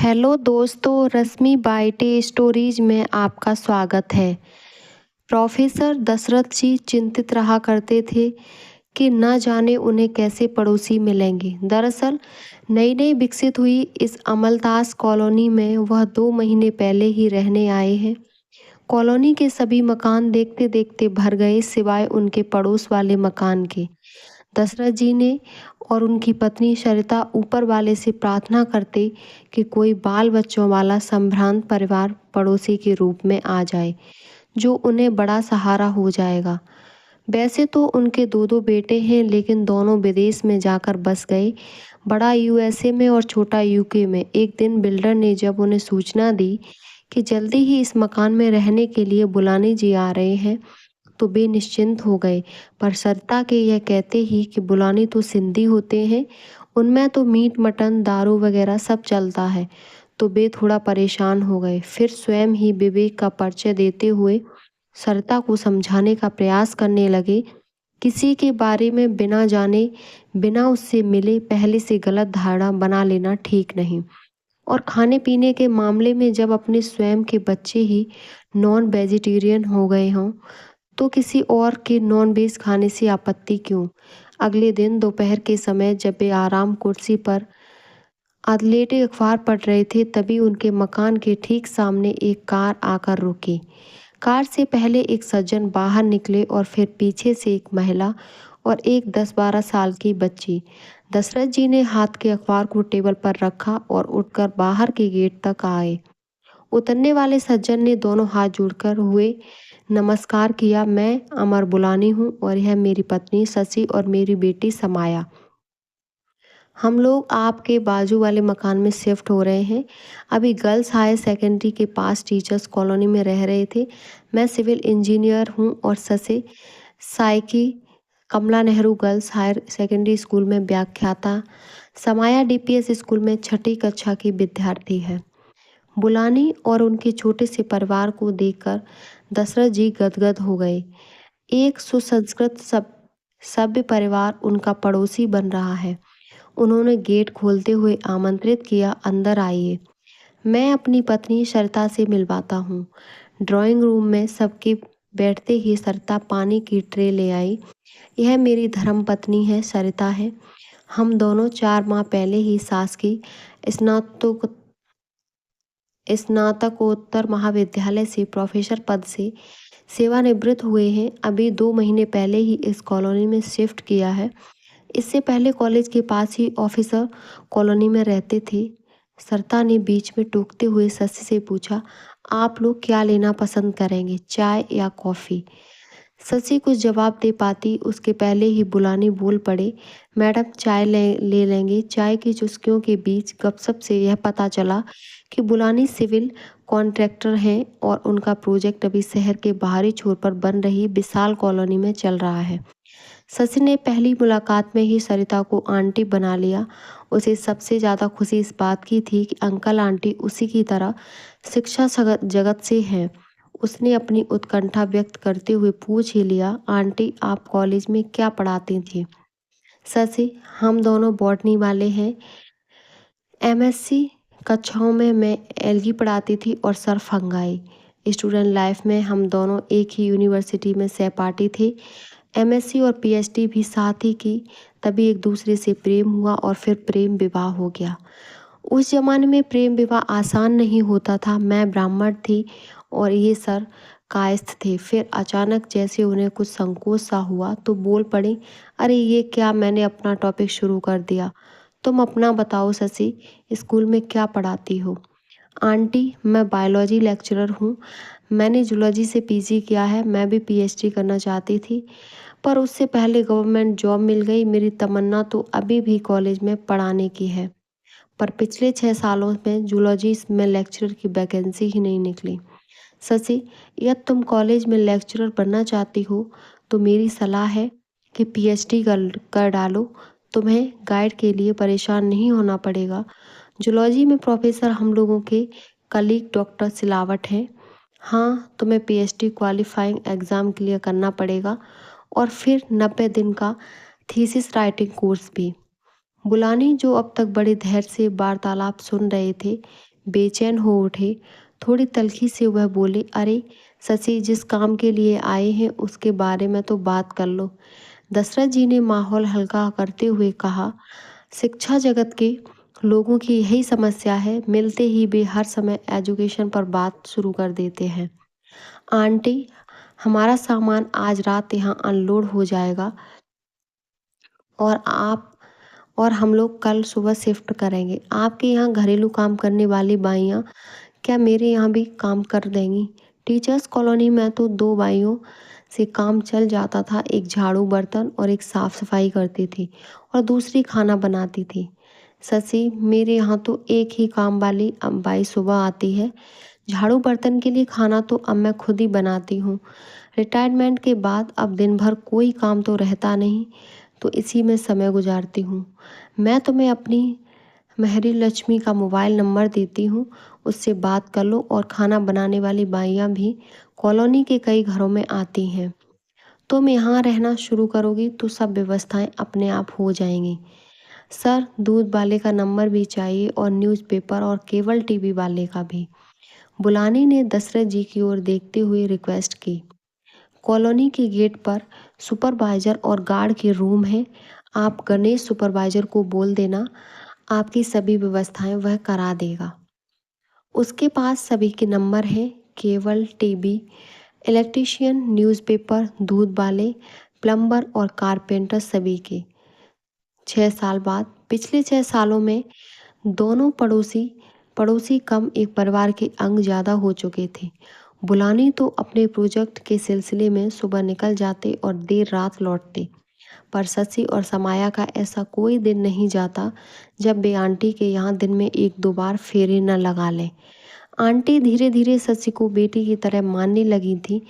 Hello दोस्तों, रश्मि बाइटे stories में आपका स्वागत है। प्रोफेसर दशरथ जी चिंतित रहा करते थे कि न जाने उन्हें कैसे पड़ोसी मिलेंगे। दरअसल नई नई विकसित हुई इस अमलतास कॉलोनी में वह 2 महीने पहले ही रहने आए हैं। कॉलोनी के सभी मकान देखते देखते भर गए सिवाय उनके पड़ोस वाले मकान के। दशरथ जी ने और उनकी पत्नी सरिता ऊपर वाले से प्रार्थना करते कि कोई बाल बच्चों वाला संभ्रांत परिवार पड़ोसी के रूप में आ जाए, जो उन्हें बड़ा सहारा हो जाएगा। वैसे तो उनके दो दो बेटे हैं, लेकिन दोनों विदेश में जाकर बस गए, बड़ा यूएसए में और छोटा यूके में। एक दिन बिल्डर ने जब उन्हें सूचना दी कि जल्दी ही इस मकान में रहने के लिए बुलानी जी आ रहे हैं, तो वे निश्चिंत हो गए। पर सरिता के यह कहते ही कि बुलानी तो सिंधी होते हैं, उनमें तो मीट मटन दारू वगैरह सब चलता है, तो वे थोड़ा परेशान हो गए। फिर स्वयं ही विवेक का परिचय देते हुए सरिता को समझाने का प्रयास करने लगे। किसी के बारे में बिना जाने, बिना उससे मिले पहले से गलत धारणा बना लेना ठीक नहीं। और खाने पीने के मामले में जब अपने स्वयं के बच्चे ही नॉन वेजिटेरियन हो गए हों, तो किसी और के नॉन वेज खाने से आपत्ति क्यों। अगले दिन दोपहर के समय जब वे आराम कुर्सी पर लेटे अखबार पढ़ रहे थे, तभी उनके मकान के ठीक सामने एक कार आकर रुकी। कार से पहले एक सज्जन बाहर निकले और फिर पीछे से एक महिला और एक 10-12 साल की बच्ची। दशरथ जी ने हाथ के अखबार को टेबल पर रखा और उठकर बाहर के गेट तक आए। उतरने वाले सज्जन ने दोनों हाथ जोड़कर हुए नमस्कार किया। मैं अमर बुलानी हूँ और यह मेरी पत्नी शशि और मेरी बेटी समाया। हम लोग आपके बाजू वाले मकान में शिफ्ट हो रहे हैं। अभी गर्ल्स हायर सेकेंडरी के पास टीचर्स कॉलोनी में रह रहे थे। मैं सिविल इंजीनियर हूँ और शशि साइकी Kamla Nehru girls higher secondary school में व्याख्याता, समाया डीपीएस स्कूल में 6ठी कक्षा की विद्यार्थी है। बुलानी और उनके छोटे से परिवार को देखकर दशरथ जी गदगद हो गए। एक सुसंस्कृत सभ्य परिवार उनका पड़ोसी बन रहा है। उन्होंने गेट खोलते हुए आमंत्रित किया, अंदर आइए, मैं अपनी पत्नी सरिता से मिलवाता हूँ। ड्राइंग रूम में सबके बैठते ही सरिता पानी की ट्रे ले आई। यह मेरी धर्म पत्नी है, सरिता है। हम दोनों 4 माह पहले ही सास की स्नातकोत्तर महाविद्यालय से प्रोफेसर पद से सेवानिवृत्त हुए हैं। अभी 2 महीने पहले ही इस कॉलोनी में शिफ्ट किया है। इससे पहले कॉलेज के पास ही ऑफिसर कॉलोनी में रहते थे। सरिता ने बीच में टोकते हुए शशि से पूछा, आप लोग क्या लेना पसंद करेंगे, चाय या कॉफ़ी? शशि कुछ जवाब दे पाती उसके पहले ही बुलानी बोल पड़े, मैडम चाय ले लेंगे। चाय की चुस्कियों के बीच गपशप से यह पता चला कि बुलानी सिविल कॉन्ट्रैक्टर हैं और उनका प्रोजेक्ट अभी शहर के बाहरी छोर पर बन रही विशाल कॉलोनी में चल रहा है। शशि ने पहली मुलाकात में ही सरिता को आंटी बना लिया। उसे सबसे ज़्यादा खुशी इस बात की थी कि अंकल आंटी उसी की तरह शिक्षा जगत से हैं। उसने अपनी उत्कंठा व्यक्त करते हुए पूछ ही लिया, आंटी आप कॉलेज में क्या पढ़ाती थी? शशि, हम दोनों बॉटनी वाले हैं। एमएससी कक्षाओं में मैं एलगी पढ़ाती थी और सर फंगाई। स्टूडेंट लाइफ में हम दोनों एक ही यूनिवर्सिटी में सहपाठी थे। एमएससी और पीएचडी भी साथ ही की। तभी एक दूसरे से प्रेम हुआ और फिर प्रेम विवाह हो गया। उस जमाने में प्रेम विवाह आसान नहीं होता था। मैं ब्राह्मण थी और ये सर कायस्थ थे। फिर अचानक जैसे उन्हें कुछ संकोच सा हुआ तो बोल पड़े, अरे ये क्या, मैंने अपना टॉपिक शुरू कर दिया। तुम अपना बताओ शशि, स्कूल में क्या पढ़ाती हो? आंटी मैं बायोलॉजी लेक्चरर हूँ। मैंने जूलॉजी से पीजी किया है। मैं भी पीएचडी करना चाहती थी, पर उससे पहले गवर्नमेंट जॉब मिल गई। मेरी तमन्ना तो अभी भी कॉलेज में पढ़ाने की है, पर पिछले 6 सालों में जूलॉजी में लेक्चरर की वैकेंसी ही नहीं निकली। शशि, यदि तुम कॉलेज में लेक्चरर बनना चाहती हो तो मेरी सलाह है कि पीएचडी कर डालो। तुम्हें गाइड के लिए परेशान नहीं होना पड़ेगा। जूलॉजी में प्रोफेसर हम लोगों के कलीग डॉक्टर सिलावट हैं। हाँ, तुम्हें पीएचडी क्वालिफाइंग एग्ज़ाम क्लियर करना पड़ेगा और फिर 90 दिन का थीसिस राइटिंग कोर्स भी। बुलानी, जो अब तक बड़े धैर्य से वार्तालाप सुन रहे थे, बेचैन हो उठे। थोड़ी तल्खी से वह बोले, अरे शशि, जिस काम के लिए आए हैं उसके बारे में तो बात कर लो। दशरथ जी ने माहौल हल्का करते हुए कहा, शिक्षा जगत के लोगों की यही समस्या है, मिलते ही वे हर समय एजुकेशन पर बात शुरू कर देते हैं। आंटी, हमारा सामान आज रात यहाँ अनलोड हो जाएगा और आप और हम लोग कल सुबह शिफ्ट करेंगे। आपके यहाँ घरेलू काम करने वाली बाइयाँ क्या मेरे यहाँ भी काम कर देंगी? टीचर्स कॉलोनी में तो 2 बाइयों से काम चल जाता था। एक झाड़ू बर्तन और एक साफ सफाई करती थी और दूसरी खाना बनाती थी। शशि, मेरे यहाँ तो एक ही काम वाली बाई सुबह आती है। झाड़ू बर्तन के लिए खाना तो अब मैं खुद ही बनाती हूँ। रिटायरमेंट के बाद अब दिन भर कोई काम तो रहता नहीं, तो इसी में समय गुजारती हूँ। मैं तुम्हें अपनी मेहरी लक्ष्मी का मोबाइल नंबर देती हूँ, उससे बात कर लो। और खाना बनाने वाली बाइयाँ भी कॉलोनी के कई घरों में आती हैं। तुम यहाँ रहना शुरू करोगी तो सब व्यवस्थाएं अपने आप हो जाएंगी। सर, दूध वाले का नंबर भी चाहिए और न्यूज़पेपर और केबल टीवी वाले का भी। बुलानी ने दशरथ जी की ओर देखते हुए रिक्वेस्ट की। कॉलोनी के गेट पर सुपरवाइजर और गार्ड के रूम है। आप गणेश सुपरवाइजर को बोल देना, आपकी सभी व्यवस्थाएं वह करा देगा। उसके पास सभी के नंबर हैं, केबल टीवी, इलेक्ट्रीशियन, न्यूज़पेपर, दूध वाले, प्लम्बर और कारपेंटर सभी के। 6 साल बाद, पिछले 6 सालों में दोनों पड़ोसी पड़ोसी कम एक परिवार के अंग ज़्यादा हो चुके थे। बुलानी तो अपने प्रोजेक्ट के सिलसिले में सुबह निकल जाते और देर रात लौटते, पर शशि और समाया का ऐसा कोई दिन नहीं जाता जब वे आंटी के यहाँ दिन में 1-2 बार फेरे न लगा लें। आंटी धीरे धीरे शशि को बेटी की तरह मानने लगी थी।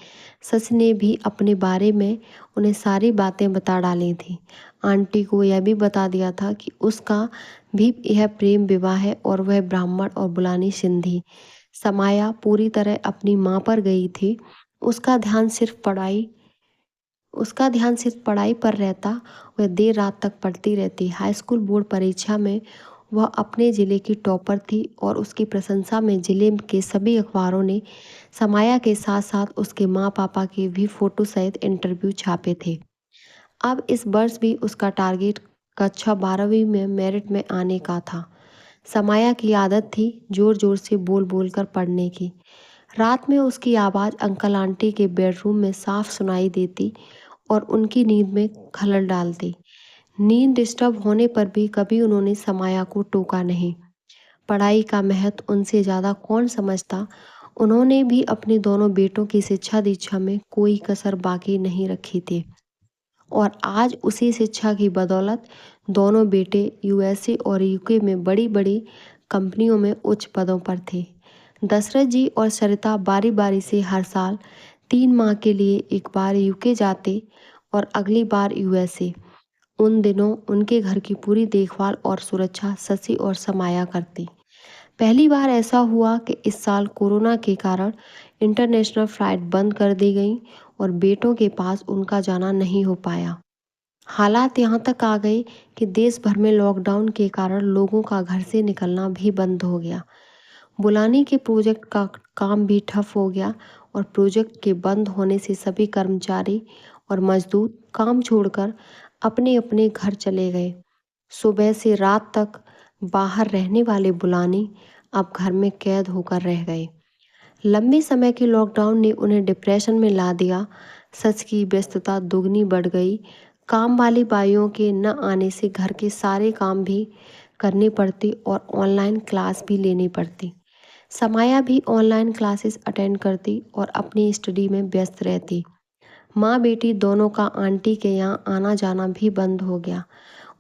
शशि ने भी अपने बारे में उन्हें सारी बातें बता डाली थी। आंटी को यह भी बता दिया था कि उसका भी यह प्रेम विवाह है और वह ब्राह्मण और बुलानी सिंधी। समाया पूरी तरह अपनी माँ पर गई थी। उसका ध्यान सिर्फ पढ़ाई पर रहता। वह देर रात तक पढ़ती रहती। हाई स्कूल बोर्ड परीक्षा में वह अपने ज़िले की टॉपर थी और उसकी प्रशंसा में ज़िले के सभी अखबारों ने समाया के साथ साथ उसके माँ पापा के भी फोटो सहित इंटरव्यू छापे थे। अब इस वर्ष भी उसका टारगेट कक्षा 12वीं में मेरिट में आने का था। समाया की आदत थी जोर जोर से बोल बोल कर पढ़ने की। रात में उसकी आवाज़ अंकल आंटी के बेडरूम में साफ सुनाई देती और उनकी नींद में खलल डालती। नींद डिस्टर्ब होने पर भी कभी उन्होंने समाया को टोका नहीं। पढ़ाई का महत्व उनसे ज़्यादा कौन समझता। उन्होंने भी अपने दोनों बेटों की शिक्षा दीक्षा में कोई कसर बाकी नहीं रखी थी और आज उसी शिक्षा की बदौलत दोनों बेटे यूएसए और यूके में बड़ी बड़ी कंपनियों में उच्च पदों पर थे। दशरथ जी और सरिता बारी बारी से हर साल 3 माह के लिए एक बार यूके जाते और अगली बार यूएसए। उन दिनों उनके घर की पूरी देखभाल और सुरक्षा शशि और समाया करती। पहली बार ऐसा हुआ कि इस साल कोरोना के कारण इंटरनेशनल फ्लाइट बंद कर दी गई और बेटों के पास उनका जाना नहीं हो पाया। हालात यहाँ तक आ गए कि देश भर में लॉकडाउन के कारण लोगों का घर से निकलना भी बंद हो गया। बुलानी के प्रोजेक्ट का काम भी ठप हो गया और प्रोजेक्ट के बंद होने से सभी कर्मचारी और मजदूर काम छोड़कर अपने अपने घर चले गए। सुबह से रात तक बाहर रहने वाले बुलानी अब घर में कैद होकर रह गए। लंबे समय के लॉकडाउन ने उन्हें डिप्रेशन में ला दिया। सच की व्यस्तता दुगनी बढ़ गई। काम वाली बाइयों के न आने से घर के सारे काम भी करने पड़ते और ऑनलाइन क्लास भी लेनी पड़ती। समाया भी ऑनलाइन क्लासेस अटेंड करती और अपनी स्टडी में व्यस्त रहती। माँ बेटी दोनों का आंटी के यहाँ आना जाना भी बंद हो गया।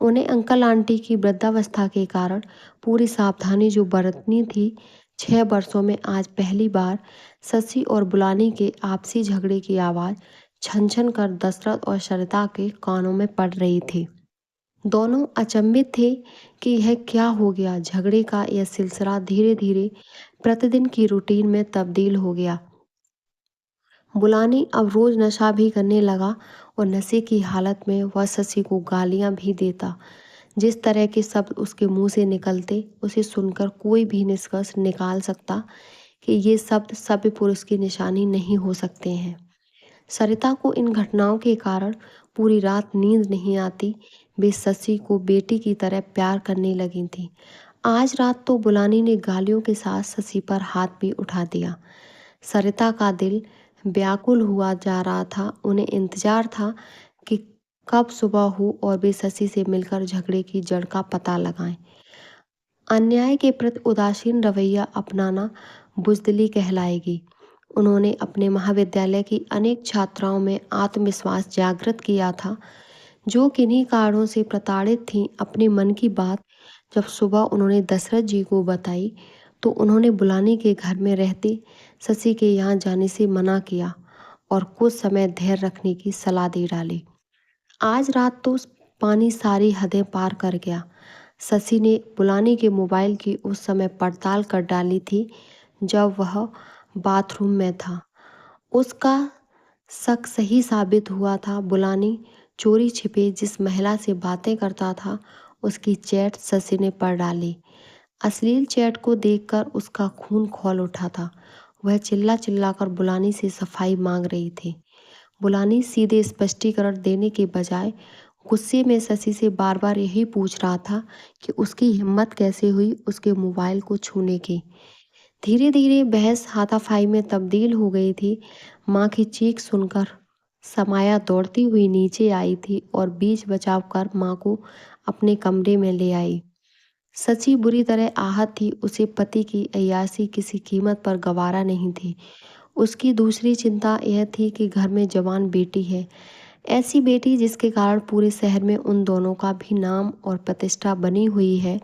उन्हें अंकल आंटी की वृद्धावस्था के कारण पूरी सावधानी जो बरतनी थी, 6 वर्षों में आज पहली बार शशि और बुलानी के आपसी झगड़े की आवाज़ छन छन कर दशरथ और सरिता के कानों में पड़ रही थी। दोनों अचंभित थे कि यह क्या हो गया। झगड़े का यह सिलसिला धीरे धीरे प्रतिदिन की रूटीन में तब्दील हो गया। बुलानी अब रोज नशा भी करने लगा और नशे की हालत में वह शशि को गालियां भी देता। जिस तरह के शब्द उसके मुंह से निकलते, उसे सुनकर कोई भी निष्कर्ष निकाल सकता कि ये शब्द सभ्य पुरुष की निशानी नहीं हो सकते हैं। सरिता को इन घटनाओं के कारण पूरी रात नींद नहीं आती। वे शशि को बेटी की तरह प्यार करने लगी थी। आज रात तो बुलानी ने गालियों के साथ शशि पर हाथ भी उठा दिया। सरिता का दिल व्याकुल हुआ जा रहा था। उन्हें इंतजार था कि कब सुबह हो और वे शशि से मिलकर झगड़े की जड़ का पता लगाएं। अन्याय के प्रति उदासीन रवैया अपनाना बुज़दिली कहलाएगी। उन्होंने अपने महाविद्यालय की अनेक छात्राओं में आत्मविश्वास जागृत किया था, जो किन्हीं कारणों से प्रताड़ित थीं। अपने मन की बात जब सुबह उन्होंने दशरथ जी को बताई, तो उन्होंने बुलानी के घर में रहते शशि के यहाँ जाने से मना किया और कुछ समय धैर्य रखने की सलाह दे डाली। आज रात तो पानी सारी हदें पार कर गया। शशि ने बुलानी के मोबाइल की उस समय पड़ताल कर डाली थी जब वह बाथरूम में था। उसका शक सही साबित हुआ था। बुलानी चोरी छिपे जिस महिला से बातें करता था, उसकी चैट शशि ने पढ़ डाली। अश्लील चैट को देखकर उसका खून खौल उठा था। वह चिल्ला चिल्ला कर बुलानी से सफाई मांग रही थी। बुलानी सीधे स्पष्टीकरण देने के बजाय गुस्से में शशि से बार बार यही पूछ रहा था कि उसकी हिम्मत कैसे हुई उसके मोबाइल को छूने की। धीरे धीरे बहस हाथापाई में तब्दील हो गई थी। माँ की चीख सुनकर समाया दौड़ती हुई नीचे आई थी और बीच बचाव कर माँ को अपने कमरे में ले आई। शशि बुरी तरह आहत थी। उसे पति की अय्याशी किसी कीमत पर गवारा नहीं थी। उसकी दूसरी चिंता यह थी कि घर में जवान बेटी है, ऐसी बेटी जिसके कारण पूरे शहर में उन दोनों का भी नाम और प्रतिष्ठा बनी हुई है।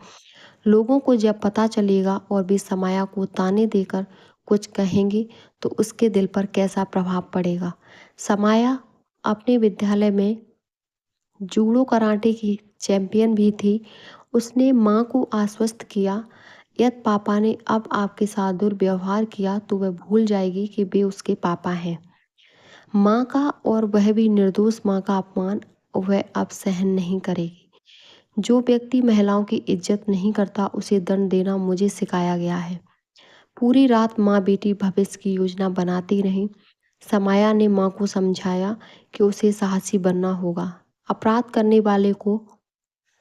लोगों को जब पता चलेगा और वे समाया को ताने देकर कुछ कहेंगे तो उसके दिल पर कैसा प्रभाव पड़ेगा। समाया अपने विद्यालय में जूडो कराटे की चैंपियन भी थी। उसने माँ को आश्वस्त किया, यदि पापा ने अब आपके साथ दुर्व्यवहार किया तो वह भूल जाएगी कि वे उसके पापा हैं। माँ का और वह भी निर्दोष माँ का अपमान वह अब सहन नहीं करेगी। जो व्यक्ति महिलाओं की इज्जत नहीं करता उसे दंड देना मुझे सिखाया गया है। पूरी रात माँ बेटी भविष्य की योजना बनाती रहीं। समाया ने माँ को समझाया कि उसे साहसी बनना होगा। अपराध करने वाले को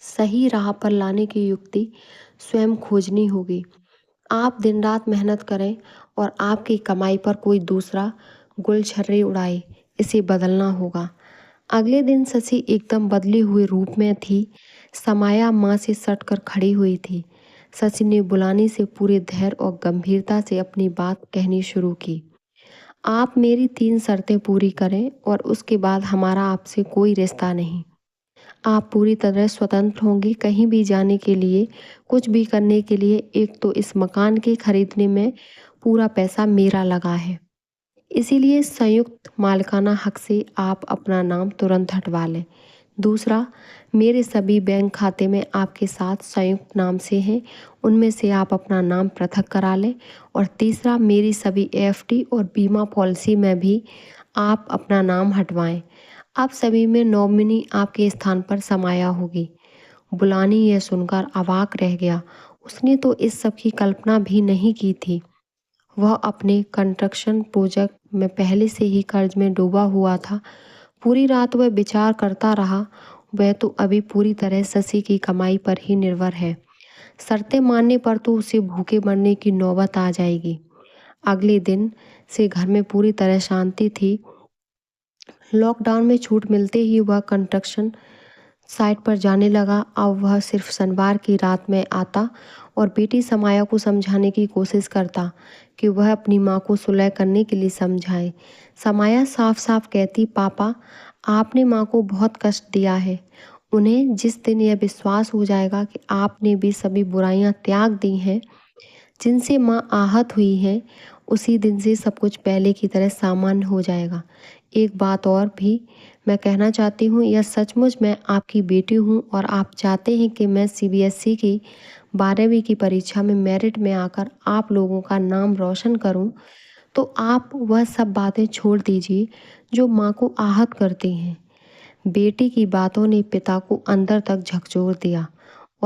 सही राह पर लाने की युक्ति स्वयं खोजनी होगी। आप दिन रात मेहनत करें और आपकी कमाई पर कोई दूसरा गुलछर्रे उड़ाए, इसे बदलना होगा। अगले दिन शशि एकदम बदले हुए रूप में थी। समाया माँ से सटकर खड़ी हुई थी। शशि ने बुलानी से पूरे धैर्य और गंभीरता से अपनी बात कहनी शुरू की। आप मेरी 3 शर्तें पूरी करें और उसके बाद हमारा आपसे कोई रिश्ता नहीं। आप पूरी तरह स्वतंत्र होंगी कहीं भी जाने के लिए, कुछ भी करने के लिए। एक तो इस मकान के खरीदने में पूरा पैसा मेरा लगा है, इसीलिए संयुक्त मालिकाना हक से आप अपना नाम तुरंत हटवा लें। दूसरा, मेरे सभी बैंक खाते में आपके साथ संयुक्त नाम से हैं, उनमें से आप अपना नाम पृथक करा लें। और तीसरा, मेरी सभी एफडी और बीमा पॉलिसी में भी आप अपना नाम हटवाएं। अब सभी में नॉमिनी आपके स्थान पर समाया होगी। बुलानी यह सुनकर अवाक रह गया। उसने तो इस सब की कल्पना भी नहीं की थी। वह अपने कंस्ट्रक्शन प्रोजेक्ट में पहले से ही कर्ज में डूबा हुआ था। पूरी रात वह विचार करता रहा। वह तो अभी पूरी तरह शशि की कमाई पर ही निर्भर है। शर्तें मानने पर तो उसे भूखे मरने की नौबत आ जाएगी। अगले दिन से घर में पूरी तरह शांति थी। लॉकडाउन में छूट मिलते ही वह कंस्ट्रक्शन साइट पर जाने लगा। अब वह सिर्फ शनिवार की रात में आता और बेटी समाया को समझाने की कोशिश करता कि वह अपनी माँ को सुलह करने के लिए समझाए। समाया साफ साफ कहती, पापा आपने माँ को बहुत कष्ट दिया है। उन्हें जिस दिन यह विश्वास हो जाएगा कि आपने भी सभी बुराइयां त्याग दी हैं जिनसे माँ आहत हुई है, उसी दिन से सब कुछ पहले की तरह सामान्य हो जाएगा। एक बात और भी मैं कहना चाहती हूँ, यह सचमुच मैं आपकी बेटी हूँ और आप चाहते हैं कि मैं सीबीएसई की 12वीं की परीक्षा में मेरिट में आकर आप लोगों का नाम रोशन करूँ, तो आप वह सब बातें छोड़ दीजिए जो माँ को आहत करती हैं। बेटी की बातों ने पिता को अंदर तक झकझोर दिया।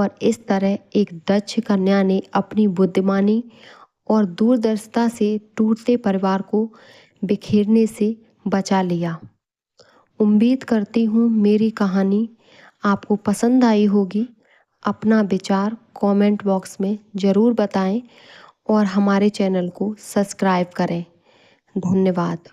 और इस तरह एक दक्ष कन्या ने अपनी बुद्धिमानी और दूरदर्शिता से टूटते परिवार को बिखेरने से बचा लिया। उम्मीद करती हूँ मेरी कहानी आपको पसंद आई होगी। अपना विचार कमेंट बॉक्स में ज़रूर बताएं और हमारे चैनल को सब्सक्राइब करें। धन्यवाद।